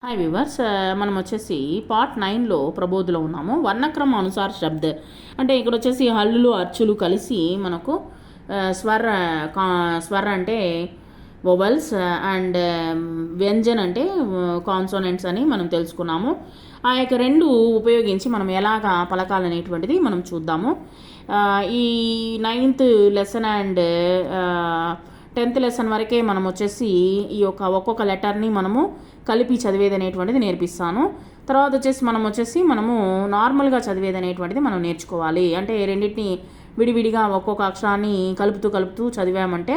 Hi viewers, మనం వచ్చేసి part 9లో ప్రబోధలో ఉన్నాము. వర్ణక్రమ అనుసార శబ్ద అంటే ఇక్కడ వచ్చేసి హల్లులు అచ్చులు కలిసి మనకు స్వర అంటే వొవల్స్ అండ్ వ్యంజన్ అంటే కాన్సోనెంట్స్ అని మనం తెలుసుకున్నాము. ఆ యొక్క రెండు ఉపయోగించి మనం ఎలాగా పలకాలనేటువంటిది మనం చూద్దాము. ఈ 9th lesson and 10th lesson వరకే మనం వచ్చేసి ఈ యొక్క ఒక్కొక్క లెటర్ని మనము కలిపి చదివేది అనేటువంటిది నేర్పిస్తాను. తర్వాత వచ్చేసి మనము నార్మల్గా చదివేది అనేటువంటిది మనం నేర్చుకోవాలి. అంటే రెండింటిని విడివిడిగా ఒక్కొక్క అక్షరాన్ని కలుపుతూ చదివామంటే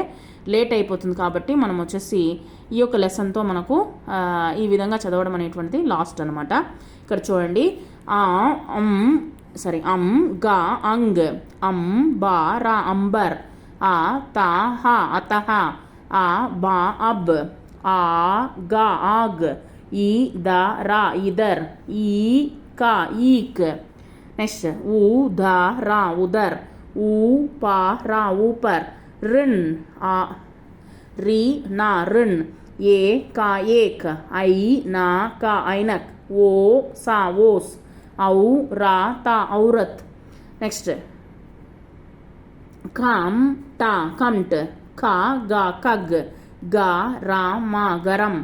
లేట్ అయిపోతుంది. కాబట్టి మనం వచ్చేసి ఈ యొక్క లెసన్తో మనకు ఈ విధంగా చదవడం అనేటువంటిది లాస్ట్ అనమాట. ఇక్కడ చూడండి, అం గా అంగ్, అం బా రా అంబర్, ఆ తా హా అతహ, ఆ బా అబ్, ఆ గా ఆగ్, ఈ ద రా ఇదర్, ఈ కా ఈక్. నెక్స్ట్ ఊ ధ రా ఉదర్, ఊ పా రా ఊపర్, రిన్ ఆ రీ నా రిన్, ఏ కా ఏక్, ఐ నా కా ఐనక్, ఓ సా ఓస్, ఔ రా తా ఔరత్. నెక్స్ట్ కామ్ టా కమ్ట్, ఖా గా కగ్, గా రా మా గరం,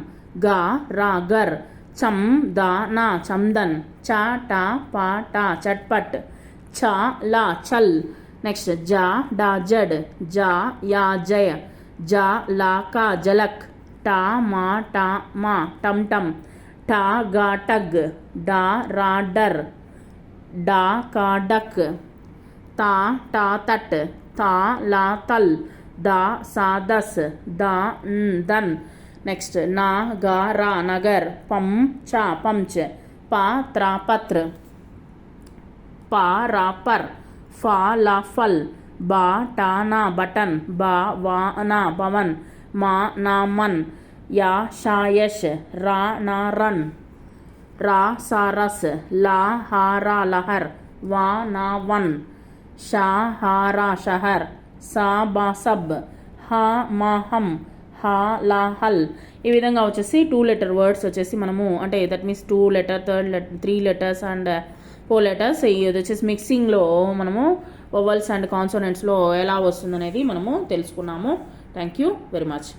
గా రా గర్, చమ్ దా నా చందన్, చా టా పా టా చట్పట్, చా లా చల్. నెక్స్ట్ జా డా జడ్, జా యా జయ, జా లా కా జలక్, టా మా టా మా టమ్ టమ్, టా గా టగ్, డా రా డర్, డా కా డక్, తా టా తట్, తా లా తల్, దా సా దస్, దా దన్. నెక్స్ట్ నా గా రా నగర్, పం చా పంచ్, పా త్రా పత్ర, పా రా పర్, ఫా లా ఫల్, బా టా నా బటన్, బా వా నా పవన్, మా నా మన్, యా షా యష్, రా నా రన్, రా సా రస్, లా హా రా లహర్, వా నా వన్, షా హా రా షహర్, సా బా సబ్, హా మా హమ్, హా లా హల్. ఈ విధంగా వచ్చేసి 2 letter వర్డ్స్ వచ్చేసి మనము అంటే that means 2 letter 3 letters and 4 letters ఇది వచ్చేసి మిక్సింగ్లో మనము వొవల్స్ అండ్ కాన్సోనెంట్స్లో ఎలా వస్తుందనేది మనము తెలుసుకున్నాము. Thank you very much.